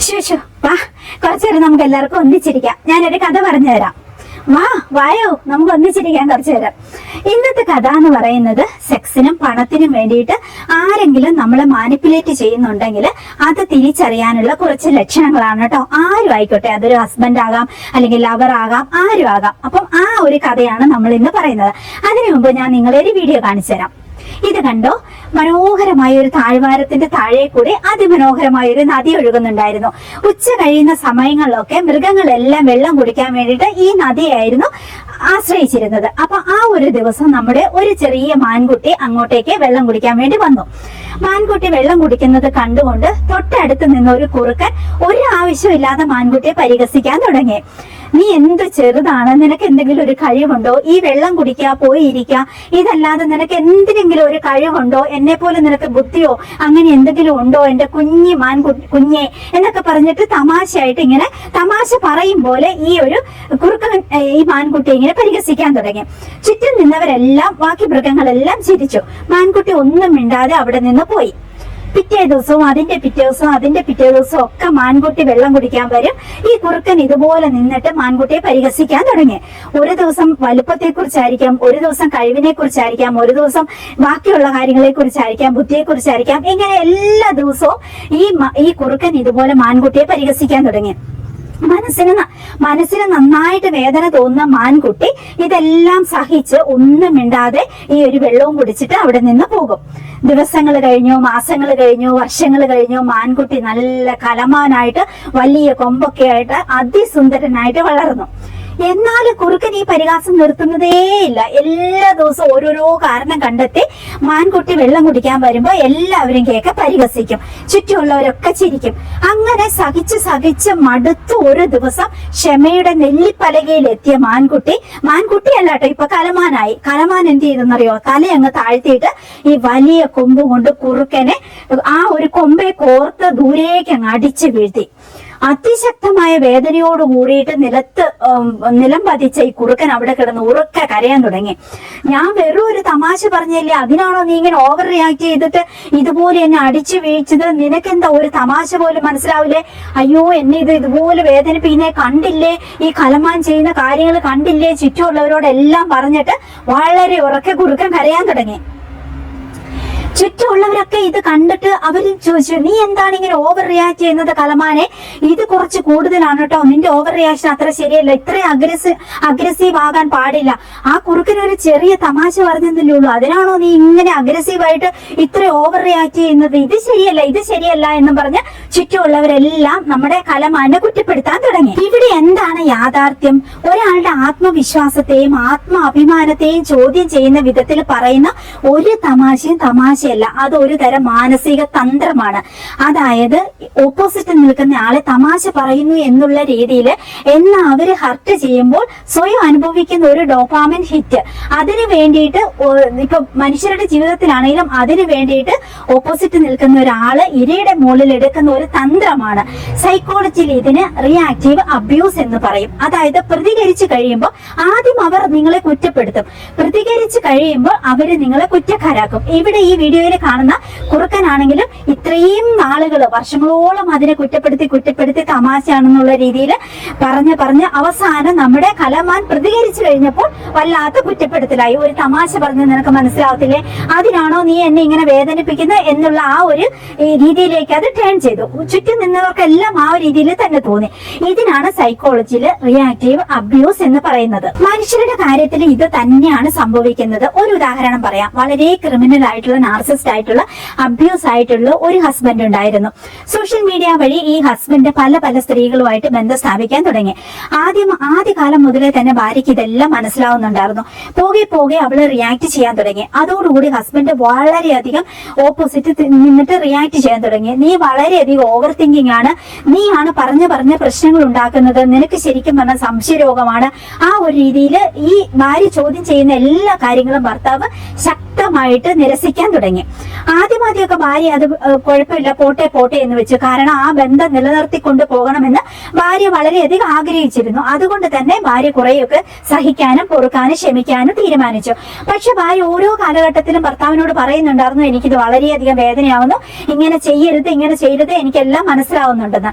ശുശു വാ, കുറച്ചേരം നമുക്ക് എല്ലാവർക്കും ഒന്നിച്ചിരിക്കാം. ഞാനൊരു കഥ പറഞ്ഞു തരാം. വായോ, നമുക്ക് ഒന്നിച്ചിരിക്കാൻ കുറച്ചു നേരം. ഇന്നത്തെ കഥ എന്ന് പറയുന്നത് സെക്സിനും പണത്തിനും വേണ്ടിയിട്ട് ആരെങ്കിലും നമ്മളെ മാനിപ്പുലേറ്റ് ചെയ്യുന്നുണ്ടെങ്കിൽ അത് തിരിച്ചറിയാനുള്ള കുറച്ച് ലക്ഷണങ്ങളാണ് കേട്ടോ. ആരും ആയിക്കോട്ടെ, അതൊരു ഹസ്ബൻഡ് ആകാം, അല്ലെങ്കിൽ ലവർ ആകാം, ആരും ആകാം. അപ്പം ആ ഒരു കഥയാണ് നമ്മൾ ഇന്ന് പറയുന്നത്. അതിനു മുമ്പ് ഞാൻ നിങ്ങളെ ഒരു വീഡിയോ കാണിച്ചു തരാം. ഇത് കണ്ടോ, മനോഹരമായ ഒരു താഴ്വാരത്തിന്റെ താഴെ കൂടി അതിമനോഹരമായ ഒരു നദി ഒഴുകുന്നുണ്ടായിരുന്നു. ഉച്ച കഴിയുന്ന സമയങ്ങളിലൊക്കെ മൃഗങ്ങളെല്ലാം വെള്ളം കുടിക്കാൻ വേണ്ടിയിട്ട് ഈ നദിയായിരുന്നു ആശ്രയിച്ചിരുന്നത്. അപ്പൊ ആ ഒരു ദിവസം നമ്മുടെ ഒരു ചെറിയ മാൻകുട്ടി അങ്ങോട്ടേക്ക് വെള്ളം കുടിക്കാൻ വേണ്ടി വന്നു. മാൻകുട്ടി വെള്ളം കുടിക്കുന്നത് കണ്ടുകൊണ്ട് തൊട്ടടുത്ത് നിന്ന ഒരു കുറുക്കൻ ഒരു ആവശ്യമില്ലാതെ മാൻകുട്ടിയെ പരിഹസിക്കാൻ തുടങ്ങി. നീ എന്ത് ചെറുതാണ്, നിനക്ക് എന്തെങ്കിലും ഒരു കഴിവുണ്ടോ? ഈ വെള്ളം കുടിക്കുക, പോയി ഇരിക്കുക, ഇതല്ലാതെ നിനക്ക് എന്തിനെങ്കിലും ഒരു കഴിവുണ്ടോ? എന്നെ പോലെ നിനക്ക് ബുദ്ധിയോ അങ്ങനെ എന്തെങ്കിലും ഉണ്ടോ എന്റെ കുഞ്ഞെ എന്നൊക്കെ പറഞ്ഞിട്ട് തമാശയായിട്ട് ഇങ്ങനെ തമാശ പറയും പോലെ ഈ ഒരു കുറുക്കൻ ഈ മാൻകുട്ടി ഇങ്ങനെ പരിഹസിക്കാൻ തുടങ്ങി. ചുറ്റും നിന്നവരെല്ലാം, ബാക്കി മൃഗങ്ങളെല്ലാം ചിരിച്ചു. മാൻകുട്ടി ഒന്നും മിണ്ടാതെ അവിടെ നിന്ന് പോയി. പിറ്റേ ദിവസവും അതിന്റെ പിറ്റേ ദിവസവും ഒക്കെ മാൻകുട്ടി വെള്ളം കുടിക്കാൻ വരും. ഈ കുറുക്കൻ ഇതുപോലെ നിന്നിട്ട് മാൻകുട്ടിയെ പരിഹസിക്കാൻ തുടങ്ങി. ഒരു ദിവസം വലുപ്പത്തെ കുറിച്ചായിരിക്കാം, ഒരു ദിവസം കഴിവിനെ കുറിച്ചായിരിക്കാം, ഒരു ദിവസം ബാക്കിയുള്ള കാര്യങ്ങളെ കുറിച്ചായിരിക്കാം, ബുദ്ധിയെ കുറിച്ചായിരിക്കാം. ഇങ്ങനെ എല്ലാ ദിവസവും ഈ കുറുക്കൻ ഇതുപോലെ മാൻകുട്ടിയെ പരിഹസിക്കാൻ തുടങ്ങി. മനസ്സിന് നന്നായിട്ട് വേദന തോന്നുന്ന മാൻകുട്ടി ഇതെല്ലാം സഹിച്ച് ഒന്നും മിണ്ടാതെ ഈ ഒരു വെള്ളവും കുടിച്ചിട്ട് അവിടെ നിന്ന് പോകും. ദിവസങ്ങൾ കഴിഞ്ഞു, മാസങ്ങൾ കഴിഞ്ഞു, വർഷങ്ങൾ കഴിഞ്ഞു. മാൻകുട്ടി നല്ല കലമാനായിട്ട് വലിയ കൊമ്പൊക്കെ ആയിട്ട് അതിസുന്ദരനായിട്ട് വളർന്നു. എന്നാൽ കുറുക്കൻ ഈ പരിഹാസം നിർത്തുന്നതേയില്ല. എല്ലാ ദിവസവും ഓരോരോ കാരണം കണ്ടെത്തി മാൻകുട്ടി വെള്ളം കുടിക്കാൻ വരുമ്പോ എല്ലാവരും കേൾക്കെ പരിഹസിക്കും, ചുറ്റുമുള്ളവരൊക്കെ ചിരിക്കും. അങ്ങനെ സഹിച്ച് മടുത്ത് ഒരു ദിവസം ക്ഷമയുടെ നെല്ലിപ്പലകയിൽ എത്തിയ മാൻകുട്ടിയല്ല കേട്ടോ, ഇപ്പൊ കലമാനായി. കലമാൻ എന്ത് ചെയ്തെന്നറിയോ? തലയങ്ങ് താഴ്ത്തിയിട്ട് ഈ വലിയ കൊമ്പ് കൊണ്ട് കുറുക്കനെ ആ ഒരു കൊമ്പെ കോർത്ത് ദൂരേക്ക് അങ്ങ് അടിച്ചു വീഴ്ത്തി. അതിശക്തമായ വേദനയോട് കൂടിയിട്ട് നിലം പതിച്ച ഈ കുറുക്കൻ അവിടെ കിടന്ന് ഉറക്കെ കരയാൻ തുടങ്ങി. ഞാൻ വെറും ഒരു തമാശ പറഞ്ഞല്ലേ, അതിനാണോ നീ ഇങ്ങനെ ഓവർ റിയാക്ട് ചെയ്തിട്ട് ഇതുപോലെ എന്നെ അടിച്ചു വീഴ്ചത്? നിനക്കെന്താ ഒരു തമാശ പോലും മനസ്സിലാവില്ലേ? അയ്യോ, എന്നെ ഇതുപോലെ വേദനിപ്പിക്കുന്നേ കണ്ടില്ലേ? ഈ കലമാൻ ചെയ്യുന്ന കാര്യങ്ങൾ കണ്ടില്ലേ? ചുറ്റുമുള്ളവരോടെല്ലാം പറഞ്ഞിട്ട് വളരെ ഉറക്കെ കുറുക്കൻ കരയാൻ തുടങ്ങി. ചുറ്റുമുള്ളവരൊക്കെ ഇത് കണ്ടിട്ട് അവര് ചോദിച്ചു, നീ എന്താണ് ഇങ്ങനെ ഓവർ റിയാക്ട് ചെയ്യുന്നത് കലമാനെ? ഇത് കുറച്ച് കൂടുതലാണ് കേട്ടോ, നിന്റെ ഓവർ റിയാക്ഷൻ അത്ര ശരിയല്ല, ഇത്രയും അഗ്രസീവ് ആകാൻ പാടില്ല. ആ കുറുക്കന് ഒരു ചെറിയ തമാശ പറഞ്ഞതല്ലേ ഉള്ളൂ, അതിനാണോ നീ ഇങ്ങനെ അഗ്രസീവായിട്ട് ഇത്ര ഓവർ റിയാക്ട് ചെയ്യുന്നത്? ഇത് ശരിയല്ല എന്നും പറഞ്ഞ് ചുറ്റുമുള്ളവരെല്ലാം നമ്മുടെ കലമാനെ കുറ്റപ്പെടുത്താൻ തുടങ്ങി. ഇവിടെ എന്താണ് യാഥാർത്ഥ്യം? ഒരാളുടെ ആത്മവിശ്വാസത്തെയും ആത്മാഭിമാനത്തെയും ചോദ്യം ചെയ്യുന്ന വിധത്തിൽ പറയുന്ന ഒരു തമാശയല്ല, അത് ഒരു തരം മാനസിക തന്ത്രമാണ്. അതായത് ഓപ്പോസിറ്റ് നിൽക്കുന്ന ആളെ തമാശ പറയുന്നു എന്നുള്ള രീതിയിൽ എന്നാൽ അവര് ഹർട്ട് ചെയ്യുമ്പോൾ സ്വയം അനുഭവിക്കുന്ന ഒരു ഡോപാമിൻ ഹിറ്റ്, അതിനു വേണ്ടിയിട്ട് ഇപ്പൊ മനുഷ്യരുടെ ജീവിതത്തിലാണെങ്കിലും അതിനു വേണ്ടിയിട്ട് ഓപ്പോസിറ്റ് നിൽക്കുന്ന ഒരാള് ഇരയുടെ മുകളിൽ എടുക്കുന്ന ഒരു തന്ത്രമാണ്. സൈക്കോളജിയിൽ ഇതിന് റിയാക്റ്റീവ് അബ്യൂസ് എന്ന് പറയും. അതായത് പ്രതികരിച്ചു കഴിയുമ്പോൾ ആദ്യം അവർ നിങ്ങളെ കുറ്റപ്പെടുത്തും, പ്രതികരിച്ചു കഴിയുമ്പോൾ അവര് നിങ്ങളെ കുറ്റക്കാരാക്കും. ഇവിടെ ഈ വീഡിയോയിൽ കാണുന്ന കുറുക്കനാണെങ്കിലും ഇത്രയും നാളുകൾ, വർഷങ്ങളോളം അതിനെ കുറ്റപ്പെടുത്തി തമാശയാണെന്നുള്ള രീതിയിൽ പറഞ്ഞ് അവസാനം നമ്മുടെ കലമാൻ പ്രതികരിച്ചു കഴിഞ്ഞപ്പോൾ വല്ലാത്ത കുറ്റപ്പെടുത്തലായി. ഒരു തമാശ പറഞ്ഞ് നിനക്ക് മനസ്സിലാവത്തില്ലേ, അതിനാണോ നീ എന്നെ ഇങ്ങനെ വേദനിപ്പിക്കുന്നത് എന്നുള്ള ആ ഒരു രീതിയിലേക്ക് അത് ടേൺ ചെയ്തു. ചുറ്റും നിന്നവർക്കെല്ലാം ആ ഒരു രീതിയിൽ തന്നെ തോന്നി. ഇതിനാണ് സൈക്കോളജിയിൽ റിയാക്റ്റീവ് അബ്യൂസ് എന്ന് പറയുന്നത്. മനുഷ്യരുടെ കാര്യത്തിൽ ഇത് തന്നെയാണ് സംഭവിക്കുന്നത്. ഒരു ഉദാഹരണം പറയാം. വളരെ ക്രിമിനൽ ആയിട്ടുള്ള, നാർസിസ്റ്റ് ആയിട്ടുള്ള, അബ്യൂസ് ആയിട്ടുള്ള ഒരു ഹസ്ബൻഡ് ഉണ്ടായിരുന്നു. സോഷ്യൽ മീഡിയ വഴി ഈ ഹസ്ബൻഡ് പല സ്ത്രീകളുമായിട്ട് ബന്ധം സ്ഥാപിക്കാൻ തുടങ്ങി. ആദ്യകാലം മുതലേ തന്നെ ഭാര്യയ്ക്ക് ഇതെല്ലാം മനസ്സിലാവുന്നുണ്ടായിരുന്നു. പോകെ അവള് റിയാക്ട് ചെയ്യാൻ തുടങ്ങി. അതോടുകൂടി ഹസ്ബൻഡ് വളരെയധികം ഓപ്പോസിറ്റ് നിന്നിട്ട് റിയാക്ട് ചെയ്യാൻ തുടങ്ങി. നീ വളരെയധികം ഓവർ തിങ്കിങ് ആണ്, നീയാണ് പറഞ്ഞ പ്രശ്നങ്ങൾ ഉണ്ടാക്കുന്നത്, നിനക്ക് ശരിക്കും പറഞ്ഞാൽ സംശയരോഗമാണ്. ആ ഒരു രീതിയിൽ ഈ ഭാര്യ ചോദ്യം ചെയ്യുന്ന എല്ലാ കാര്യങ്ങളും ഭർത്താവ് ശക്തമായിട്ട് നിരസിക്കാൻ തുടങ്ങി. ആദ്യമൊക്കെ ഭാര്യ അത് കുഴപ്പമില്ല, പോട്ടെ പോട്ടെ എന്ന് വെച്ചു. കാരണം ആ ബന്ധം നിലനിർത്തിക്കൊണ്ട് പോകണമെന്ന് ഭാര്യ വളരെയധികം ആഗ്രഹിച്ചിരുന്നു. അതുകൊണ്ട് തന്നെ ഭാര്യ കുറെയൊക്കെ സഹിക്കാനും പൊറുക്കാനും ക്ഷമിക്കാനും തീരുമാനിച്ചു. പക്ഷെ ഭാര്യ ഓരോ കാലഘട്ടത്തിലും ഭർത്താവിനോട് പറയുന്നുണ്ടായിരുന്നു, എനിക്കിത് വളരെയധികം വേദനയാവുന്നു, ഇങ്ങനെ ചെയ്യരുത്, ഇങ്ങനെ ചെയ്യരുത്, എനിക്കെല്ലാം മനസ്സിലാവുന്നുണ്ടെന്ന്.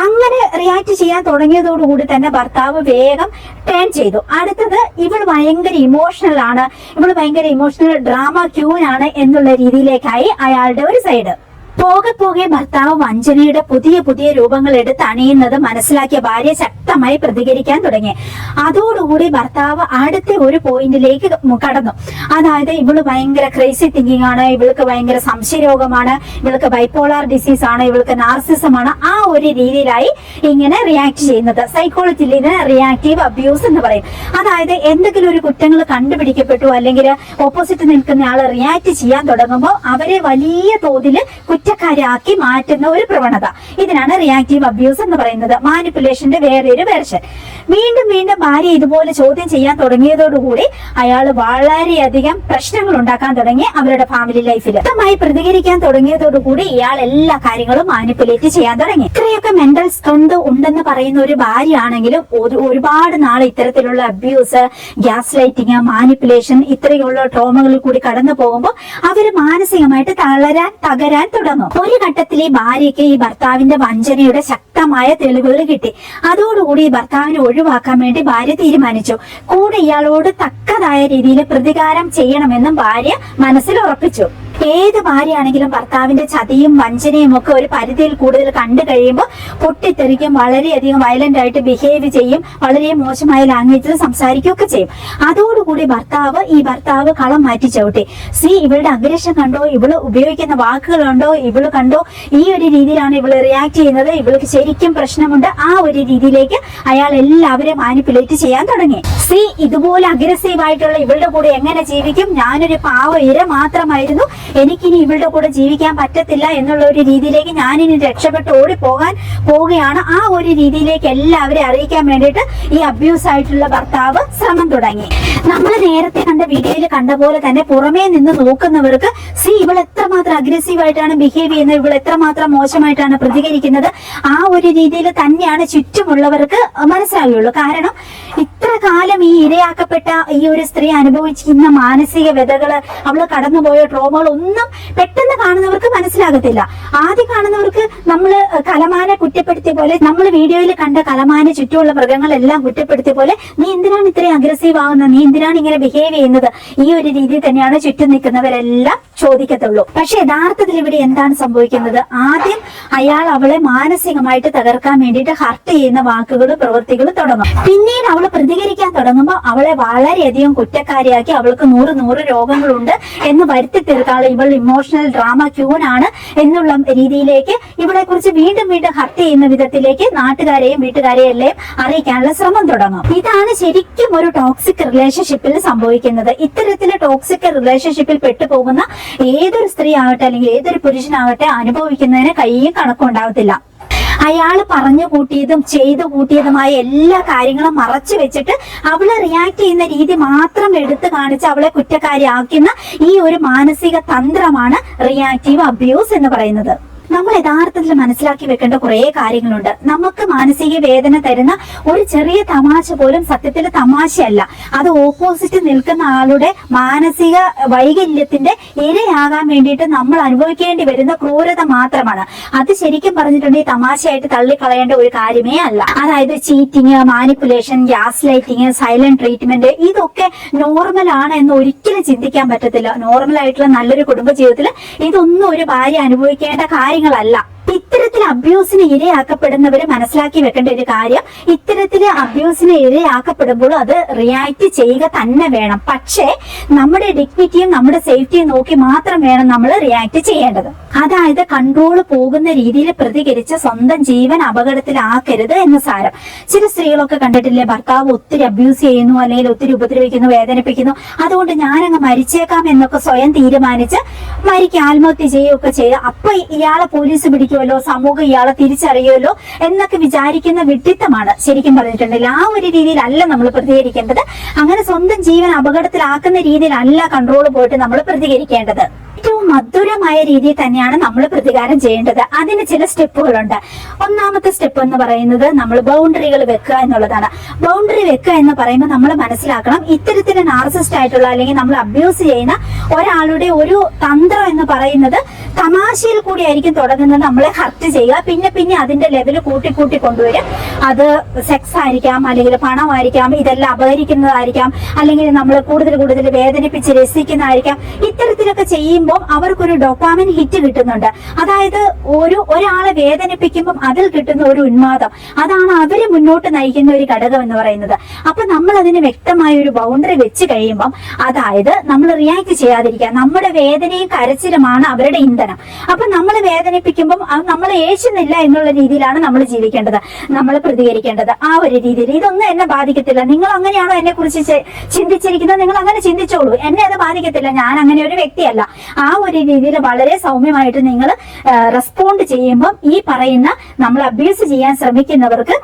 അങ്ങനെ റിയാക്ട് ചെയ്യാൻ തുടങ്ങിയതോടുകൂടി തന്നെ ഭർത്താവ് വേഗം ടേൺ ചെയ്തു. അടുത്തത്, ഇവൾ ഭയങ്കര ഇമോഷണൽ ആണ്, ഇവൾ ഭയങ്കര ഇമോഷണൽ ഡ്രാമ ക്യൂൻ ആണ് എന്നുള്ള രീതിയിലേക്കായി അയാളുടെ ഒരു സൈഡ്. പോകെ പോകെ ഭർത്താവ് വഞ്ചനയുടെ പുതിയ പുതിയ രൂപങ്ങൾ എടുത്ത് അണിയുന്നത് മനസ്സിലാക്കിയ ഭാര്യ ശക്തമായി പ്രതികരിക്കാൻ തുടങ്ങി. അതോടുകൂടി ഭർത്താവ് അടുത്ത ഒരു പോയിന്റിലേക്ക് കടന്നു. അതായത് ഇവള് ഭയങ്കര ക്രേസി തിങ്കിങ് ആണ്, ഇവൾക്ക് ഭയങ്കര സംശയരോഗമാണ്, ഇവൾക്ക് ബൈപ്പോളാർ ഡിസീസ് ആണ്, ഇവൾക്ക് നാർസിസമാണ്. ആ ഒരു രീതിയിലായി ഇങ്ങനെ റിയാക്ട് ചെയ്യുന്നത്. സൈക്കോളജിയിൽ ഇതിന് റിയാക്റ്റീവ് അബ്യൂസ് എന്ന് പറയും. അതായത് എന്തെങ്കിലും ഒരു കുറ്റങ്ങൾ കണ്ടുപിടിക്കപ്പെട്ടു അല്ലെങ്കിൽ ഓപ്പോസിറ്റ് നിൽക്കുന്ന ആള് റിയാക്ട് ചെയ്യാൻ തുടങ്ങുമ്പോൾ അവരെ വലിയ തോതിൽ കുറ്റക്കാരാക്കി മാറ്റുന്ന ഒരു പ്രവണത. ഇതിനാണ് റിയാക്റ്റീവ് അബ്യൂസ് എന്ന് പറയുന്നത്. മാനിപ്പുലേഷന്റെ വേറൊരു വെർഷൻ. വീണ്ടും വീണ്ടും ഭാര്യ ഇതുപോലെ ചോദ്യം ചെയ്യാൻ തുടങ്ങിയതോടുകൂടി അയാൾ വളരെയധികം പ്രശ്നങ്ങൾ ഉണ്ടാക്കാൻ തുടങ്ങി അവരുടെ ഫാമിലി ലൈഫിൽ. വ്യക്തമായി പ്രതികരിക്കാൻ തുടങ്ങിയതോടുകൂടി ഇയാൾ എല്ലാ കാര്യങ്ങളും മാനിപ്പുലേറ്റ് ചെയ്യാൻ തുടങ്ങി. ഇത്രയൊക്കെ മെന്റൽ സ്ട്രെങ്ത് ഉണ്ടെന്ന് പറയുന്ന ഒരു ഭാര്യ ആണെങ്കിലും ഒരുപാട് നാൾ ഇത്തരത്തിലുള്ള അബ്യൂസ്, ഗ്യാസ് ലൈറ്റിങ്, മാനിപ്പുലേഷൻ ഇത്രയുള്ള ട്രോമകളിൽ കൂടി കടന്നു പോകുമ്പോൾ അവര് മാനസികമായിട്ട് തകരാൻ തുടങ്ങും. ഒരു ഘട്ടത്തിൽ ഈ ഭാര്യയ്ക്ക് ഈ ഭർത്താവിന്റെ വഞ്ചനയുടെ ശക്തമായ തെളിവുകൾ കിട്ടി. അതോടുകൂടി ഈ ഭർത്താവിനെ ഒഴിവാക്കാൻ വേണ്ടി ഭാര്യ തീരുമാനിച്ചു. കൂടെ ഇയാളോട് തക്കതായ രീതിയിൽ പ്രതികാരം ചെയ്യണമെന്നും ഭാര്യ മനസ്സിൽ ഉറപ്പിച്ചു. ഏത് ഭാര്യയാണെങ്കിലും ഭർത്താവിന്റെ ചതിയും വഞ്ചനയും ഒക്കെ ഒരു പരിധിയിൽ കൂടുതൽ കണ്ടു കഴിയുമ്പോൾ പൊട്ടിത്തെറിക്കും, വളരെയധികം വയലന്റ് ആയിട്ട് ബിഹേവ് ചെയ്യും, വളരെ മോശമായ ലാംഗ്വേജിൽ സംസാരിക്കുകയൊക്കെ ചെയ്യും. അതോടുകൂടി ഈ ഭർത്താവ് കളം മാറ്റി ചവിട്ടി. ഇവളുടെ അഗ്രഷൻ കണ്ടോ, ഇവള് ഉപയോഗിക്കുന്ന വാക്കുകൾ കണ്ടോ, ഇവള് കണ്ടോ ഈ ഒരു രീതിയിലാണ് ഇവള് റിയാക്ട് ചെയ്യുന്നത്, ഇവൾക്ക് ശരിക്കും പ്രശ്നമുണ്ട്. ആ ഒരു രീതിയിലേക്ക് അയാൾ എല്ലാവരെയും മാനിപ്പുലേറ്റ് ചെയ്യാൻ തുടങ്ങി. ഇതുപോലെ അഗ്രസീവ് ആയിട്ടുള്ള ഇവളുടെ കൂടെ എങ്ങനെ ജീവിക്കും, ഞാനൊരു പാവ ഇര മാത്രമായിരുന്നു, എനിക്കിനി ഇവളുടെ കൂടെ ജീവിക്കാൻ പറ്റത്തില്ല എന്നുള്ള ഒരു രീതിയിലേക്ക് ഞാനിനി രക്ഷപ്പെട്ട് പോവുകയാണ്. ആ ഒരു രീതിയിലേക്ക് എല്ലാവരെയും അറിയിക്കാൻ വേണ്ടിയിട്ട് ഈ അബ്യൂസ് ആയിട്ടുള്ള ഭർത്താവ് ശ്രമം തുടങ്ങി. നമ്മൾ നേരത്തെ കണ്ട വീഡിയോയിൽ കണ്ട പോലെ തന്നെ പുറമേ നിന്ന് നോക്കുന്നവർക്ക് ഇവൾ എത്രമാത്രം അഗ്രസീവ് ആയിട്ടാണ് ബിഹേവ് ചെയ്യുന്നത്, ഇവൾ എത്രമാത്രം മോശമായിട്ടാണ് പ്രതികരിക്കുന്നത്, ആ ഒരു രീതിയിൽ തന്നെയാണ് ചുറ്റുമുള്ളവർക്ക് മനസ്സിലാകുകയുള്ളൂ. കാരണം ഇത്ര കാലം ഈ ഇരയാക്കപ്പെട്ട ഈ ഒരു സ്ത്രീ അനുഭവിച്ചിരുന്ന മാനസിക വ്യതകള്, അവള് കടന്നുപോയ ട്രോമകൾ ഒന്നും പെട്ടെന്ന് കാണുന്നവർക്ക് മനസ്സിലാകത്തില്ല. ആദ്യം കാണുന്നവർക്ക് നമ്മള് കലമാനെ കുറ്റപ്പെടുത്തിയ പോലെ, നമ്മൾ വീഡിയോയിൽ കണ്ട കലമാനെ ചുറ്റുമുള്ള മൃഗങ്ങളെല്ലാം കുറ്റപ്പെടുത്തിയ പോലെ, നീ എന്തിനാണ് ഇത്രയും അഗ്രസീവ് ആകുന്നത്, നീ എന്തിനാണ് ഇങ്ങനെ ബിഹേവ് ചെയ്യുന്നത്, ഈ ഒരു രീതിയിൽ തന്നെയാണ് ചുറ്റും നിൽക്കുന്നവരെല്ലാം ചോദിക്കത്തുള്ളൂ. പക്ഷെ യഥാർത്ഥത്തിൽ ഇവിടെ എന്താണ് സംഭവിക്കുന്നത്? ആദ്യം അയാൾ അവളെ മാനസികമായിട്ട് തകർക്കാൻ വേണ്ടിയിട്ട് ഹർട്ട് ചെയ്യുന്ന വാക്കുകളും പ്രവൃത്തികളും തുടങ്ങും. പിന്നീട് അവള് പ്രതികരിക്കാൻ തുടങ്ങുമ്പോൾ അവളെ വളരെയധികം കുറ്റക്കാരിയാക്കി അവൾക്ക് 100 രോഗങ്ങളുണ്ട് എന്ന് വരുത്തി തീർക്കാനുള്ള ഇവൾ ഇമോഷണൽ ഡ്രാമ ക്യൂൻ ആണ് എന്നുള്ള രീതിയിലേക്ക് ഇവളെ കുറിച്ച് വീണ്ടും വീണ്ടും ഹർട്ട് ചെയ്യുന്ന വിധത്തിലേക്ക് നാട്ടുകാരെയും വീട്ടുകാരെയും എല്ലാം അറിയിക്കാനുള്ള ശ്രമം തുടങ്ങും. ഇതാണ് ശരിക്കും ഒരു ടോക്സിക് റിലേഷൻഷിപ്പിൽ സംഭവിക്കുന്നത്. ഇത്തരത്തില് ടോക്സിക് റിലേഷൻഷിപ്പിൽ പെട്ടുപോകുന്ന ഏതൊരു സ്ത്രീ ആവട്ടെ അല്ലെങ്കിൽ ഏതൊരു പുരുഷനാവട്ടെ അനുഭവിക്കുന്നതിന് കയ്യും കണക്കും ഉണ്ടാവത്തില്ല. അയാൾ പറഞ്ഞു കൂട്ടിയതും ചെയ്തു കൂട്ടിയതുമായ എല്ലാ കാര്യങ്ങളും മറച്ചു വെച്ചിട്ട് അവളെ റിയാക്ട് ചെയ്യുന്ന രീതി മാത്രം എടുത്തു കാണിച്ച് അവളെ കുറ്റക്കാരിയാക്കുന്ന ഈ ഒരു മാനസിക തന്ത്രമാണ് റിയാക്റ്റീവ് അബ്യൂസ് എന്ന് പറയുന്നത്. നമ്മൾ യഥാർത്ഥത്തിൽ മനസ്സിലാക്കി വെക്കേണ്ട കുറെ കാര്യങ്ങളുണ്ട്. നമുക്ക് മാനസിക വേദന തരുന്ന ഒരു ചെറിയ തമാശ പോലും സത്യത്തിൽ തമാശയല്ല. അത് ഓപ്പോസിറ്റ് നിൽക്കുന്ന ആളുടെ മാനസിക വൈകല്യത്തിന്റെ ഇരയാകാൻ വേണ്ടിയിട്ട് നമ്മൾ അനുഭവിക്കേണ്ടി വരുന്ന ക്രൂരത മാത്രമാണ്. അത് ശരിക്കും പറഞ്ഞിട്ടുണ്ടെങ്കിൽ തമാശയായിട്ട് തള്ളിക്കളയേണ്ട ഒരു കാര്യമേ അല്ല. അതായത് cheating, manipulation, gas lighting, silent treatment, ഇതൊക്കെ നോർമൽ ആണ് എന്ന് ഒരിക്കലും ചിന്തിക്കാൻ പറ്റത്തില്ല. നോർമൽ ആയിട്ടുള്ള നല്ലൊരു കുടുംബ ജീവിതത്തിൽ ഇതൊന്നും ഒരു ഭാര്യ അനുഭവിക്കേണ്ട കാര്യങ്ങളല്ല. ഇത്തരത്തിൽ അബ്യൂസിന് ഇരയാക്കപ്പെടുന്നവര് മനസ്സിലാക്കി വെക്കേണ്ട ഒരു കാര്യം, ഇത്തരത്തില് അബ്യൂസിന് ഇരയാക്കപ്പെടുമ്പോൾ അത് റിയാക്ട് ചെയ്യുക തന്നെ വേണം. പക്ഷേ നമ്മുടെ ഡിഗ്നിറ്റിയും നമ്മുടെ സേഫ്റ്റിയും നോക്കി മാത്രം വേണം നമ്മൾ റിയാക്ട് ചെയ്യേണ്ടത്. അതായത് കൺട്രോൾ പോകുന്ന രീതിയിൽ പ്രതികരിച്ച് സ്വന്തം ജീവൻ അപകടത്തിലാക്കരുത് എന്ന് സാരം. ചില സ്ത്രീകളൊക്കെ കണ്ടിട്ടില്ലേ, ഭർത്താവ് ഒത്തിരി അബ്യൂസ് ചെയ്യുന്നു, അല്ലെങ്കിൽ ഒത്തിരി ഉപദ്രവിക്കുന്നു, വേദനിപ്പിക്കുന്നു, അതുകൊണ്ട് ഞാനങ്ങ് മരിച്ചേക്കാം എന്നൊക്കെ സ്വയം തീരുമാനിച്ച് ആത്മഹത്യ ചെയ്യുകയൊക്കെ ചെയ്യുക. അപ്പൊ ഇയാളെ പോലീസ് പിടിക്കുമല്ലോ, സമൂഹം ഇയാളെ തിരിച്ചറിയുമല്ലോ എന്നൊക്കെ വിചാരിക്കുന്ന വിഡ്ഢിത്തമാണ് ശരിക്കും പറഞ്ഞിട്ടുണ്ടെങ്കിൽ. ആ ഒരു രീതിയിലല്ല നമ്മൾ പ്രതികരിക്കേണ്ടത്. അങ്ങനെ സ്വന്തം ജീവൻ അപകടത്തിലാക്കുന്ന രീതിയിലല്ല കൺട്രോൾ പോയിട്ട് നമ്മൾ പ്രതികരിക്കേണ്ടത്. ഏറ്റവും മധുരമായ രീതിയിൽ തന്നെയാണ് നമ്മൾ പ്രതികാരം ചെയ്യേണ്ടത്. അതിന് ചില സ്റ്റെപ്പുകളുണ്ട്. ഒന്നാമത്തെ സ്റ്റെപ്പ് എന്ന് പറയുന്നത് നമ്മൾ ബൗണ്ടറികൾ വെക്കുക എന്നുള്ളതാണ്. ബൗണ്ടറി വെക്കുക എന്ന് പറയുമ്പോൾ നമ്മൾ മനസ്സിലാക്കണം, ഇത്തരത്തിൽ നാർസിസ്റ്റ് ആയിട്ടുള്ള അല്ലെങ്കിൽ നമ്മൾ അബ്യൂസ് ചെയ്യുന്ന ഒരാളുടെ ഒരു തന്ത്രം എന്ന് പറയുന്നത് തമാശയിൽ കൂടി ആയിരിക്കും തുടങ്ങുന്നത്, നമ്മളെ ഹർട്ട് ചെയ്യുക, പിന്നെ പിന്നെ അതിന്റെ ലെവൽ കൂട്ടി കൊണ്ടുവരും. അത് സെക്സ് ആയിരിക്കാം, അല്ലെങ്കിൽ പണമായിരിക്കാം, ഇതെല്ലാം അപഹരിക്കുന്നതായിരിക്കാം, അല്ലെങ്കിൽ നമ്മൾ കൂടുതൽ വേദനിപ്പിച്ച് രസിക്കുന്നതായിരിക്കാം. ഇത്തരത്തിലൊക്കെ ചെയ്യുമ്പോൾ അവർക്കൊരു ഡോപാമിൻ ഹിറ്റ് കിട്ടുന്നുണ്ട്. അതായത് ഒരാളെ വേദനിപ്പിക്കുമ്പോൾ അതിൽ കിട്ടുന്ന ഒരു ഉന്മാദം, അതാണ് അവര് മുന്നോട്ട് നയിക്കുന്ന ഒരു ഘടകം എന്ന് പറയുന്നത്. അപ്പൊ നമ്മൾ അതിന് വ്യക്തമായ ഒരു ബൗണ്ടറി വെച്ച് കഴിയുമ്പോൾ, അതായത് നമ്മൾ റിയാക്ട് ചെയ്യാതിരിക്കുക. നമ്മുടെ വേദനയും കരച്ചിലുമാണ് അവരുടെ ഇന്ധനം. അപ്പൊ നമ്മൾ വേദനിപ്പിക്കുമ്പോൾ നമ്മൾ ഏശുന്നില്ല എന്നുള്ള രീതിയിലാണ് നമ്മൾ ജീവിക്കേണ്ടത്, നമ്മൾ പ്രതികരിക്കേണ്ടത്. ആ ഒരു രീതിയിൽ ഇതൊന്നും എന്നെ ബാധിക്കത്തില്ല, നിങ്ങൾ അങ്ങനെയാണോ എന്നെ കുറിച്ച് ചിന്തിച്ചിരിക്കുന്നത്, നിങ്ങൾ അങ്ങനെ ചിന്തിച്ചോളൂ, എന്നെ അത് ബാധിക്കത്തില്ല, ഞാൻ അങ്ങനെ ഒരു വ്യക്തിയല്ല. ആ ഒരു രീതിയിൽ വളരെ സൗമ്യമായിട്ട് നിങ്ങൾ റെസ്പോണ്ട് ചെയ്യുമ്പോൾ ഈ പറയുന്ന നമ്മൾ അബ്യൂസ് ചെയ്യാൻ ശ്രമിക്കുന്നവർക്ക്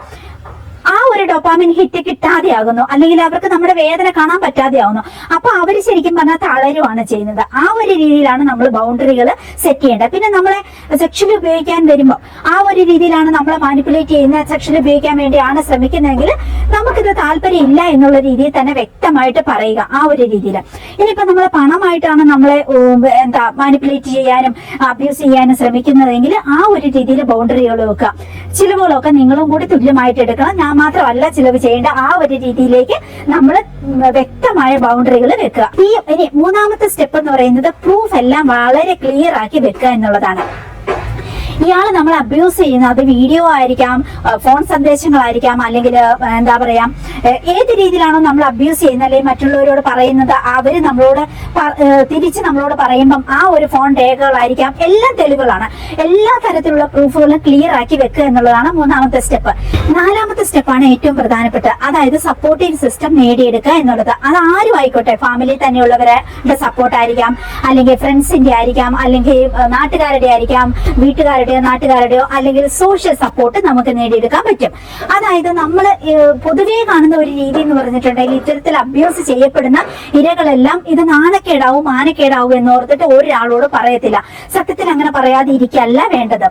ആ ഒരു ഡോപാമിൻ ഹിറ്റ് കിട്ടാതെയാകുന്നു, അല്ലെങ്കിൽ അവർക്ക് നമ്മുടെ വേദന കാണാൻ പറ്റാതെയാകുന്നു. അപ്പൊ അവർ ശരിക്കും പറഞ്ഞാൽ തളരുവാണ് ചെയ്യുന്നത്. ആ ഒരു രീതിയിലാണ് നമ്മൾ ബൗണ്ടറികൾ സെറ്റ് ചെയ്യേണ്ടത്. പിന്നെ നമ്മളെ സെക്ഷലി ഉപയോഗിക്കാൻ വരുമ്പോൾ ആ ഒരു രീതിയിലാണ് നമ്മളെ മാനിപ്പുലേറ്റ് ചെയ്യുന്ന, സെക്ഷലി ഉപയോഗിക്കാൻ വേണ്ടിയാണ് ശ്രമിക്കുന്നതെങ്കിൽ നമുക്കിത് താല്പര്യം ഇല്ല എന്നുള്ള രീതിയിൽ തന്നെ വ്യക്തമായിട്ട് പറയുക. ആ ഒരു രീതിയിൽ ഇനിയിപ്പോ നമ്മളെ പണമായിട്ടാണ് നമ്മളെ മാനിപ്പുലേറ്റ് ചെയ്യാനും അബ്യൂസ് ചെയ്യാനും ശ്രമിക്കുന്നതെങ്കിൽ ആ ഒരു രീതിയിൽ ബൗണ്ടറികൾ വെക്കുക. ചിലവുകളൊക്കെ നിങ്ങളും കൂടി തുല്യമായിട്ട് എടുക്കണം. ഞാൻ മാത്രമല്ല ചിലവ് ചെയ്യേണ്ട. ആ ഒരു രീതിയിലേക്ക് നമ്മൾ വ്യക്തമായ ബൗണ്ടറികൾ വെക്കുക. ഇനി മൂന്നാമത്തെ സ്റ്റെപ്പ് എന്ന് പറയുന്നത് പ്രൂഫ് എല്ലാം വളരെ ക്ലിയർ ആക്കി വെക്കുക എന്നുള്ളതാണ്. ഇയാൾ നമ്മൾ അബ്യൂസ് ചെയ്യുന്ന അത് വീഡിയോ ആയിരിക്കാം, ഫോൺ സന്ദേശങ്ങളായിരിക്കാം, അല്ലെങ്കിൽ എന്താ പറയാ ഏത് രീതിയിലാണോ നമ്മൾ അബ്യൂസ് ചെയ്യുന്നത് അല്ലെങ്കിൽ മറ്റുള്ളവരോട് പറയുന്നത്, അവര് നമ്മളോട് തിരിച്ച് നമ്മളോട് പറയുമ്പം ആ ഒരു ഫോൺ രേഖകളായിരിക്കാം, എല്ലാം തെളിവുകളാണ്. എല്ലാ തരത്തിലുള്ള പ്രൂഫുകളും ക്ലിയർ ആക്കി വെക്കുക എന്നുള്ളതാണ് മൂന്നാമത്തെ സ്റ്റെപ്പ്. നാലാമത്തെ സ്റ്റെപ്പാണ് ഏറ്റവും പ്രധാനപ്പെട്ട, അതായത് സപ്പോർട്ടീവ് സിസ്റ്റം നേടിയെടുക്കുക എന്നുള്ളത്. അത് ആരും ആയിക്കോട്ടെ, ഫാമിലി തന്നെയുള്ളവരുടെ സപ്പോർട്ട് ആയിരിക്കാം, അല്ലെങ്കിൽ ഫ്രണ്ട്സിന്റെ ആയിരിക്കാം, അല്ലെങ്കിൽ നാട്ടുകാരുടെ ആയിരിക്കാം, വീട്ടുകാരുടെ നാട്ടുകാരുടെയോ, അല്ലെങ്കിൽ സോഷ്യൽ സപ്പോർട്ട് നമുക്ക് നേടിയെടുക്കാൻ പറ്റും. അതായത് നമ്മൾ പൊതുവേ കാണുന്ന ഒരു രീതി എന്ന് പറഞ്ഞിട്ടുണ്ടെങ്കിൽ, ഇത്തരത്തിൽ അബ്യൂസ് ചെയ്യപ്പെടുന്ന ഇരകളെല്ലാം ഇത് നാണക്കേടാവും മാനക്കേടാവും എന്നോർത്തിട്ട് ഒരാളോട് പറയത്തില്ല. സത്യത്തിൽ അങ്ങനെ പറയാതെ ഇരിക്കല്ല വേണ്ടത്.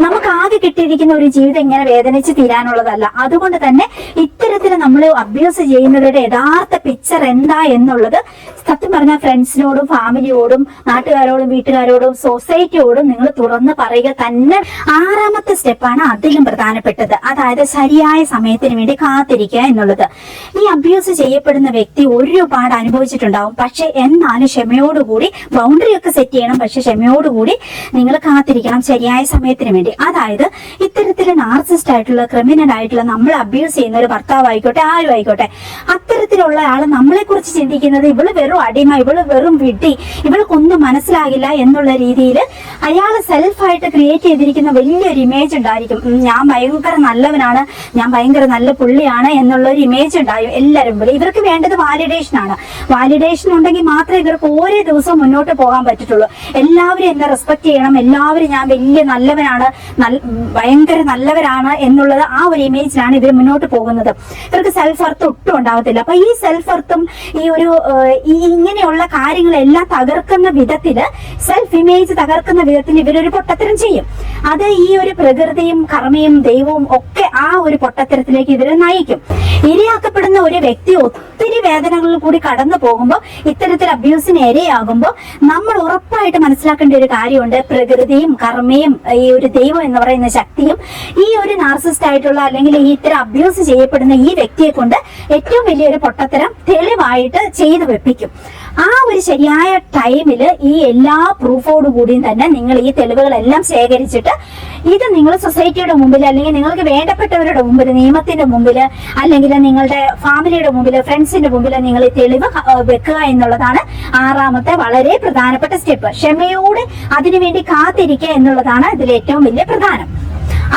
നമുക്ക് ആകെ കിട്ടിയിരിക്കുന്ന ഒരു ജീവിതം ഇങ്ങനെ വേദനിച്ച് തീരാനുള്ളതല്ല. അതുകൊണ്ട് തന്നെ ഇത്തരത്തിൽ നമ്മൾ അബ്യൂസ് ചെയ്യുന്നവരുടെ യഥാർത്ഥ പിക്ചർ എന്താ എന്നുള്ളത് സത്യം പറഞ്ഞാൽ ഫ്രണ്ട്സിനോടും ഫാമിലിയോടും നാട്ടുകാരോടും വീട്ടുകാരോടും സൊസൈറ്റിയോടും നിങ്ങൾ തുറന്ന് പറയുക തന്നെ. ആറാമത്തെ സ്റ്റെപ്പാണ് അതിലും പ്രധാനപ്പെട്ടത്, അതായത് ശരിയായ സമയത്തിന് വേണ്ടി കാത്തിരിക്കുക എന്നുള്ളത്. ഈ അബ്യൂസ് ചെയ്യപ്പെടുന്ന വ്യക്തി ഒരുപാട് അനുഭവിച്ചിട്ടുണ്ടാവും, പക്ഷെ എന്നാലും ക്ഷമയോടുകൂടി ബൗണ്ടറി ഒക്കെ സെറ്റ് ചെയ്യണം. പക്ഷെ ക്ഷമയോടുകൂടി നിങ്ങൾ കാത്തിരിക്കണം ശരിയായ സമയത്തിന് വേണ്ടി. അതായത് ഇത്തരത്തിൽ നാർസിസ്റ്റ് ആയിട്ടുള്ള, ക്രിമിനൽ ആയിട്ടുള്ള, നമ്മൾ അബ്യൂസ് ചെയ്യുന്ന ഒരു ഭർത്താവ് ആയിക്കോട്ടെ, ആരും ആയിക്കോട്ടെ, അത്തരത്തിലുള്ള ആള് നമ്മളെ കുറിച്ച് ചിന്തിക്കുന്നത് ഇവള് വെറും അടിമ, ഇവള് വെറും വിഡ്ഢി, ഇവൾക്കൊന്നും മനസ്സിലാകില്ല എന്നുള്ള രീതിയിൽ അയാള് സെൽഫായിട്ട് ക്രിയേറ്റ് ചെയ്തിരിക്കുന്ന വലിയൊരു ഇമേജ് ഉണ്ടായിരിക്കും. ഞാൻ ഭയങ്കര നല്ലവനാണ്, ഞാൻ ഭയങ്കര നല്ല പുള്ളിയാണ് എന്നുള്ള ഒരു ഇമേജ് ഉണ്ടായും എല്ലാവരും. ഇവർക്ക് വേണ്ടത് വാലിഡേഷൻ ആണ്. വാലിഡേഷൻ ഉണ്ടെങ്കിൽ മാത്രമേ ഇവർക്ക് ഓരോ ദിവസവും മുന്നോട്ട് പോകാൻ പറ്റത്തുള്ളൂ. എല്ലാവരും എന്നെ റെസ്പെക്ട് ചെയ്യണം, എല്ലാവരും ഞാൻ വലിയ നല്ലവനാണ്, ഭയങ്കര നല്ലവരാണ് എന്നുള്ളത് ആ ഒരു ഇമേജിലാണ് ഇവർ മുന്നോട്ട് പോകുന്നത്. ഇവർക്ക് സെൽഫ് വർത്ത് ഒട്ടും ഉണ്ടാവത്തില്ല. അപ്പൊ ഈ സെൽഫ് വർത്തും ഈ ഒരു ഇങ്ങനെയുള്ള കാര്യങ്ങളെല്ലാം തകർക്കുന്ന വിധത്തില്, സെൽഫ് ഇമേജ് തകർക്കുന്ന വിധത്തിൽ ഇവരൊരു പൊട്ടത്തരം ചെയ്യും. അത് ഈ ഒരു പ്രകൃതിയും കർമ്മയും ദൈവവും ഒക്കെ ആ ഒരു പൊട്ടത്തരത്തിലേക്ക് ഇവരെ നയിക്കും. ഇരയാക്കപ്പെടുന്ന ഒരു വ്യക്തി ഒത്തിരി വേദനകളിൽ കൂടി കടന്നു പോകുമ്പോൾ, ഇത്തരത്തിൽ അബ്യൂസിന് ഇരയാകുമ്പോൾ നമ്മൾ ഉറപ്പായിട്ട് മനസ്സിലാക്കേണ്ട ഒരു കാര്യമുണ്ട്. പ്രകൃതിയും കർമ്മയും ഈ ഒരു ദൈവം എന്ന് പറയുന്ന ശക്തിയും ഈ ഒരു നാർസിസ്റ്റ് ആയിട്ടുള്ള അല്ലെങ്കിൽ ഈ ഇത്തരം അബ്യൂസ് ചെയ്യപ്പെടുന്ന ഈ വ്യക്തിയെ കൊണ്ട് ഏറ്റവും വലിയൊരു പൊട്ടത്തരം തെളിവായിട്ട് ചെയ്തു വെപ്പിക്കും. ആ ഒരു ശരിയായ ടൈമിൽ ഈ എല്ലാ പ്രൂഫോട് കൂടിയും തന്നെ നിങ്ങൾ ഈ തെളിവുകളെല്ലാം ശേഖരിച്ചിട്ട് ഇത് നിങ്ങൾ സൊസൈറ്റിയുടെ മുമ്പിൽ അല്ലെങ്കിൽ നിങ്ങൾക്ക് വേണ്ടപ്പെട്ടവരുടെ മുമ്പിൽ, നിയമത്തിന്റെ മുമ്പിൽ, അല്ലെങ്കിൽ നിങ്ങളുടെ ഫാമിലിയുടെ മുമ്പിൽ, ഫ്രണ്ട്സിന്റെ മുമ്പിൽ നിങ്ങൾ ഈ തെളിവ് വെക്കുക എന്നുള്ളതാണ് 6ാമത്തെ വളരെ പ്രധാനപ്പെട്ട സ്റ്റെപ്പ്. ക്ഷമയോടെ അതിനുവേണ്ടി കാത്തിരിക്കുക എന്നുള്ളതാണ് ഇതിൽ ഏറ്റവും വലിയ പ്രധാനം.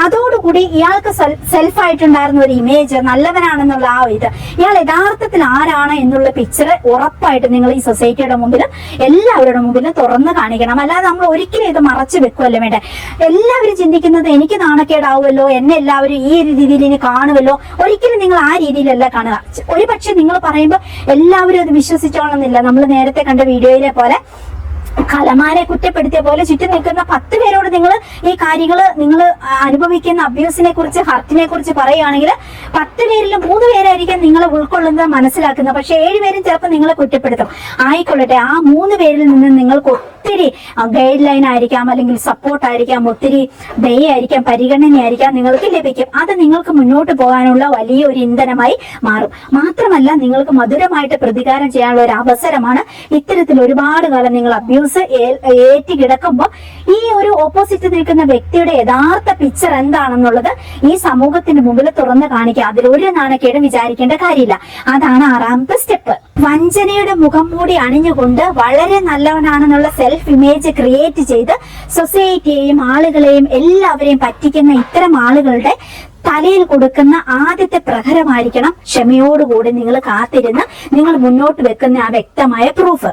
അതോടുകൂടി ഇയാൾക്ക് സെൽഫായിട്ടുണ്ടായിരുന്ന ഒരു ഇമേജ്, നല്ലവനാണെന്നുള്ള ആ ഇത്, ഇയാൾ യഥാർത്ഥത്തിൽ ആരാണ് എന്നുള്ള പിക്ചർ ഉറപ്പായിട്ട് നിങ്ങൾ ഈ സൊസൈറ്റിയുടെ മുമ്പിലും എല്ലാവരുടെ മുമ്പിലും തുറന്നു കാണിക്കണം. അല്ലാതെ നമ്മൾ ഒരിക്കലും ഇത് മറച്ചു വെക്കുമല്ലോ വേണ്ടേ. എല്ലാവരും ചിന്തിക്കുന്നത് എനിക്ക് നാണക്കേടാവുമല്ലോ, എന്നെ എല്ലാവരും ഈ രീതിയിൽ ഇനി കാണുമല്ലോ. ഒരിക്കലും നിങ്ങൾ ആ രീതിയിലല്ല കാണുക. ഒരു പക്ഷെ നിങ്ങൾ പറയുമ്പോൾ എല്ലാവരും അത് വിശ്വസിച്ചോണമെന്നില്ല. നമ്മൾ നേരത്തെ കണ്ട വീഡിയോയിലെ പോലെ കലമാനെ കുറ്റപ്പെടുത്തിയ പോലെ ചുറ്റും നിൽക്കുന്ന 10 പേരോട് നിങ്ങൾ ഈ കാര്യങ്ങൾ, നിങ്ങൾ അനുഭവിക്കുന്ന അബ്യൂസിനെ കുറിച്ച്, ഹർട്ടിനെ കുറിച്ച് പറയുകയാണെങ്കിൽ 10 പേരിലും 3 പേരായിരിക്കും നിങ്ങളെ ഉൾക്കൊള്ളുന്നത്, മനസ്സിലാക്കുന്നത്. പക്ഷെ 7 പേരും ചിലപ്പോൾ നിങ്ങളെ കുറ്റപ്പെടുത്തും. ആയിക്കൊള്ളട്ടെ, ആ 3 പേരിൽ നിന്ന് നിങ്ങൾക്ക് ഒത്തിരി ഗൈഡ് ലൈൻ ആയിരിക്കാം, അല്ലെങ്കിൽ സപ്പോർട്ട് ആയിരിക്കാം, ഒത്തിരി ദയായിരിക്കാം, പരിഗണനയായിരിക്കാം നിങ്ങൾക്ക് ലഭിക്കും. അത് നിങ്ങൾക്ക് മുന്നോട്ട് പോകാനുള്ള വലിയൊരു ഇന്ധനമായി മാറും. മാത്രമല്ല, നിങ്ങൾക്ക് മധുരമായിട്ട് പ്രതികാരം ചെയ്യാനുള്ള ഒരു അവസരമാണ്. ഇത്തരത്തിൽ ഒരുപാട് കാലം നിങ്ങൾ അബ്യൂസ് ഏറ്റി കിടക്കുമ്പോൾ ഈ ഒരു ഓപ്പോസിറ്റ് നിൽക്കുന്ന വ്യക്തിയുടെ യഥാർത്ഥ പിക്ചർ എന്താണെന്നുള്ളത് ഈ സമൂഹത്തിന് മുമ്പിൽ തുറന്ന് കാണിക്കുക. അതിലൊരു നാണക്കേടും വിചാരിക്കേണ്ട കാര്യമില്ല. അതാണ് 6ാമത്തെ സ്റ്റെപ്പ്. വഞ്ചനയുടെ മുഖം മൂടി അണിഞ്ഞുകൊണ്ട് വളരെ നല്ലവനാണെന്നുള്ള സെൽഫ് ഇമേജ് ക്രിയേറ്റ് ചെയ്ത് സൊസൈറ്റിയെയും ആളുകളെയും എല്ലാവരെയും പറ്റിക്കുന്ന ഇത്തരം ആളുകളുടെ തലയിൽ കൊടുക്കുന്ന ആദ്യത്തെ പ്രഹരമായിരിക്കണം ക്ഷമയോടുകൂടി നിങ്ങൾ കാത്തിരുന്ന് നിങ്ങൾ മുന്നോട്ട് വെക്കുന്ന ആ വ്യക്തമായ പ്രൂഫ്.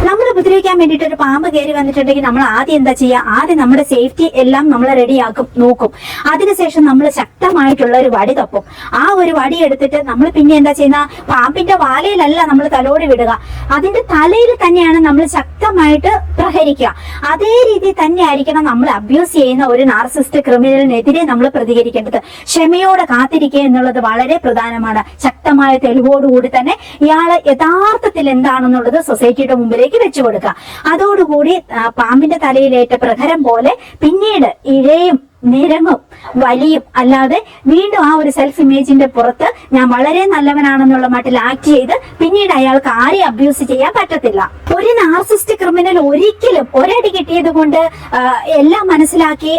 നമ്മൾ ഉപദ്രവിക്കാൻ വേണ്ടിയിട്ട് ഒരു പാമ്പ് കയറി വന്നിട്ടുണ്ടെങ്കിൽ നമ്മൾ ആദ്യം എന്താ ചെയ്യുക? ആദ്യം നമ്മുടെ സേഫ്റ്റി എല്ലാം നമ്മൾ റെഡിയാക്കും, നോക്കും. അതിനുശേഷം നമ്മൾ ശക്തമായിട്ടുള്ള ഒരു വടി തപ്പും. ആ ഒരു വടി എടുത്തിട്ട് നമ്മൾ പിന്നെ എന്താ ചെയ്യുന്ന? പാമ്പിന്റെ വാലയിലല്ല നമ്മൾ തലോടി വിടുക, അതിന്റെ തലയിൽ തന്നെയാണ് നമ്മൾ ശക്തമായിട്ട് പ്രഹരിക്കുക. അതേ രീതി തന്നെ ആയിരിക്കണം നമ്മൾ അബ്യൂസ് ചെയ്യുന്ന ഒരു നാർസിസ്റ്റ് ക്രിമിനലിനെതിരെ നമ്മൾ പ്രതികരിക്കേണ്ടത്. ക്ഷമയോടെ കാത്തിരിക്കുക എന്നുള്ളത് വളരെ പ്രധാനമാണ്. ശക്തമായ തെളിവോടുകൂടി തന്നെ ഇയാള് യഥാർത്ഥത്തിൽ എന്താണെന്നുള്ളത് സൊസൈറ്റിയുടെ മുമ്പിലേക്ക് വെച്ചു കൊടുക്കുക. അതോടുകൂടി പാമ്പിന്റെ തലയിലേറ്റ പ്രഹരം പോലെ പിന്നീട് ഇഴയും നിരങ്ങും വലിയും. അല്ലാതെ വീണ്ടും ആ ഒരു സെൽഫ് ഇമേജിന്റെ പുറത്ത് ഞാൻ വളരെ നല്ലവനാണെന്നുള്ള മട്ടിൽ ആക്ട് ചെയ്ത് പിന്നീട് അയാൾക്ക് ആരെയും അബ്യൂസ് ചെയ്യാൻ പറ്റത്തില്ല. ഒരു നാർസിസ്റ്റ് ക്രിമിനൽ ഒരിക്കലും ഒരടി കിട്ടിയത് കൊണ്ട് എല്ലാം മനസ്സിലാക്കി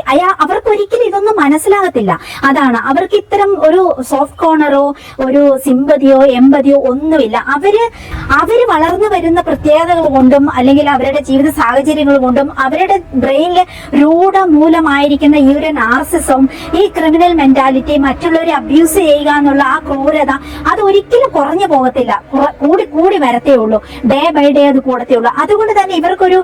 അവർക്ക് ഒരിക്കലും ഇതൊന്നും മനസ്സിലാകത്തില്ല. അതാണ് അവർക്ക് ഇത്തരം ഒരു സോഫ്റ്റ് കോർണറോ ഒരു സിമ്പതിയോ എമ്പതിയോ ഒന്നുമില്ല. അവര് വളർന്നു വരുന്ന പ്രത്യേകതകൾ കൊണ്ടും അല്ലെങ്കിൽ അവരുടെ ജീവിത സാഹചര്യങ്ങൾ കൊണ്ടും അവരുടെ ബ്രെയിനിൽ രൂഢമൂലമായിരിക്കുന്ന ഈ ഒരു നാർസിസം, ഈ ക്രിമിനൽ മെന്റാലിറ്റി, മറ്റുള്ളവരെ അബ്യൂസ് ചെയ്യുക എന്നുള്ള ആ ക്രൂരത അത് ഒരിക്കലും കുറഞ്ഞു പോകത്തില്ല. കൂടി വരത്തേ ഉള്ളൂ. ഡേ ബൈ ഡേ അത് കൂടത്തേ ഉള്ളൂ. അതുകൊണ്ട് തന്നെ ഇവർക്കൊരു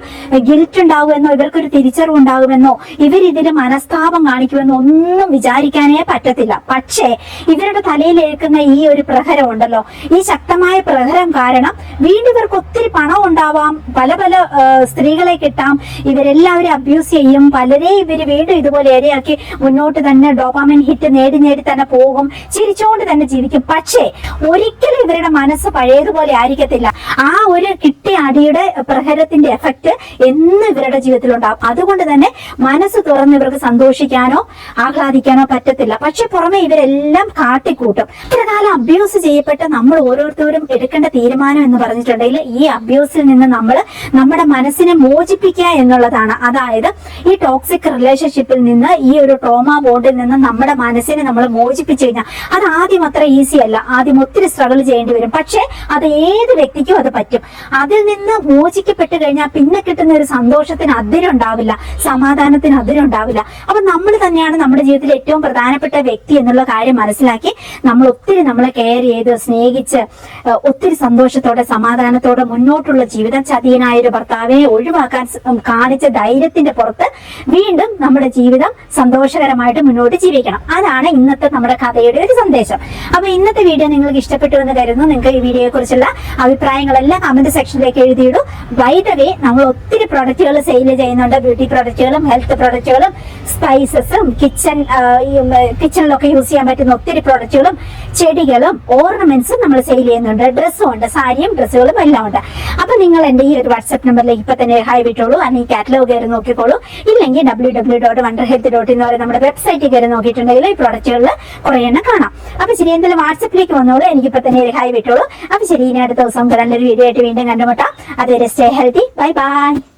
ഗിൽറ്റ് ഉണ്ടാകുമെന്നോ ഇവർക്കൊരു തിരിച്ചറിവ് ഉണ്ടാകുമെന്നോ ഇവരിതിന് മനസ്താപം കാണിക്കുമെന്നോ ഒന്നും വിചാരിക്കാനേ പറ്റത്തില്ല. പക്ഷേ ഇവരുടെ തലയിലേക്കുന്ന ഈ ഒരു പ്രഹരം ഉണ്ടല്ലോ, ഈ ശക്തമായ പ്രഹരം കാരണം വീണ്ടും ഇവർക്ക് ഒത്തിരി പണം ഉണ്ടാവാം, പല പല സ്ത്രീകളെ കിട്ടാം, ഇവരെല്ലാവരും അബ്യൂസ് ചെയ്യും, പലരെ ഇവര് വീണ്ടും ഇതുപോലെ ഇരയാക്കി മുന്നോട്ട് തന്നെ ഡോപാമിൻ ഹിറ്റ് നേടി തന്നെ പോകും, ചിരിച്ചുകൊണ്ട് തന്നെ ജീവിക്കും. പക്ഷേ ഒരിക്കലും ഇവരുടെ മനസ്സ് പഴയതുപോലെ ആയിരിക്കത്തില്ല. ആ ഒരു കിട്ടിയ അടിയുടെ പ്രഹരത്തിന്റെ എഫക്ട് എന്ന് ഇവരുടെ ജീവിതത്തിൽ ഉണ്ടാവും. അതുകൊണ്ട് തന്നെ മനസ്സ് തുറന്ന് ഇവർക്ക് സന്തോഷിക്കാനോ ആഹ്ലാദിക്കാനോ പറ്റത്തില്ല. പക്ഷെ പുറമെ ഇവരെല്ലാം കാട്ടിക്കൂട്ടും. ഇത്ര കാലം അബ്യൂസ് ചെയ്യപ്പെട്ട നമ്മൾ ഓരോരുത്തരും എടുക്കേണ്ട തീരുമാനം എന്ന് പറഞ്ഞിട്ടുണ്ടെങ്കിൽ ഈ അബ്യൂസിൽ നിന്ന് നമ്മൾ നമ്മുടെ മനസ്സിനെ മോചിപ്പിക്കുക എന്നുള്ളതാണ്. അതായത് ഈ ടോക്സിക് റിലേഷൻഷിപ്പിൽ നിന്ന്, ഈ ഒരു ട്രോമ ബോണ്ടിൽ നിന്ന് നമ്മുടെ മനസ്സിനെ നമ്മൾ മോചിപ്പിച്ചു കഴിഞ്ഞാൽ അത് ആദ്യം അത്ര ഈസി അല്ല. ആദ്യം ഒത്തിരി സ്ട്രഗിൾ ചെയ്യേണ്ടി വരും. പക്ഷെ അത് ഏത് വ്യക്തിക്കും അത് പറ്റും. അതിൽ നിന്ന് മോചിക്കപ്പെട്ട് കഴിഞ്ഞാൽ പിന്നെ കിട്ടുന്ന ഒരു സന്തോഷത്തിന് അതിരുണ്ടാവില്ല, സമാധാനത്തിന് അതിരുണ്ടാവില്ല. അപ്പൊ നമ്മൾ തന്നെയാണ് നമ്മുടെ ജീവിതത്തിൽ ഏറ്റവും പ്രധാനപ്പെട്ട വ്യക്തി എന്നുള്ള കാര്യം മനസ്സിലാക്കി നമ്മൾ ഒത്തിരി നമ്മളെ കെയർ ചെയ്ത് സ്നേഹിച്ച് ഒത്തിരി സന്തോഷത്തോടെ സമാധാനത്തോടെ മുന്നോട്ടുള്ള ജീവിതം ചതിയനായ ഒരു ഭർത്താവിനെ ഒഴിവാക്കാൻ കാണിച്ച ധൈര്യത്തിന്റെ പുറത്ത് വീണ്ടും നമ്മുടെ ജീവിതം സന്തോഷകരമായിട്ട് മുന്നോട്ട് ജീവിക്കണം. അതാണ് ഇന്നത്തെ നമ്മുടെ കഥയുടെ ഒരു സന്ദേശം. അപ്പൊ ഇന്നത്തെ വീഡിയോ നിങ്ങൾക്ക് ഇഷ്ടപ്പെട്ടു എന്ന് കരുതുന്നു. നിങ്ങൾക്ക് ഈ വീഡിയോയെ കുറിച്ചുള്ള അഭിപ്രായങ്ങളെല്ലാം കമന്റ് സെക്ഷനിലേക്ക് എഴുതിയിടും. ബൈ ദ വേ, നമ്മൾ ഒത്തിരി പ്രൊഡക്റ്റുകൾ സെയിൽ ചെയ്യുന്നുണ്ട്. ബ്യൂട്ടി പ്രൊഡക്റ്റുകളും ഹെൽത്ത് പ്രൊഡക്റ്റുകളും സ്പൈസസും കിച്ചണിലൊക്കെ യൂസ് ചെയ്യാൻ പറ്റുന്ന ഒത്തിരി പ്രൊഡക്റ്റുകളും ചെടികളും ഓർണമെന്റ്സും നമ്മൾ സെയിൽ ചെയ്യുന്നുണ്ട്. ഡ്രസ്സും ഉണ്ട്, സാരിയും ഡ്രസ്സുകളും എല്ലാം ഉണ്ട്. അപ്പൊ നിങ്ങൾ എന്റെ ഈ ഒരു വാട്സ്ആപ്പ് നമ്പറിലേക്ക് ഇപ്പൊ തന്നെ ഹായ് വിട്ടോളൂ. അല്ലെങ്കിൽ കാറ്റലോഗ് കയറി നോക്കിക്കോളൂ. ഇല്ലെങ്കിൽ www.wonderhealth India.in എന്ന് പറയുന്ന നമ്മുടെ വെബ്സൈറ്റിൽ കയറി നോക്കിയിട്ടുണ്ടെങ്കിൽ ഈ പ്രൊഡക്റ്റുകളിൽ കുറെ എണ്ണം കാണാം. അപ്പൊ ശരി, എന്തായാലും വാട്സപ്പിലേക്ക് വന്നോളൂ, എനിക്കിപ്പോ തന്നെ ഒരു ഹായ് വിട്ടോളൂ. അപ്പൊ ശരി, ഇനി അടുത്ത ദിവസം നല്ലൊരു വീഡിയോ ആയിട്ട് വീണ്ടും കണ്ടുമുട്ടാം. അതുവരെ സ്റ്റേ ഹെൽത്തി. Bye bye.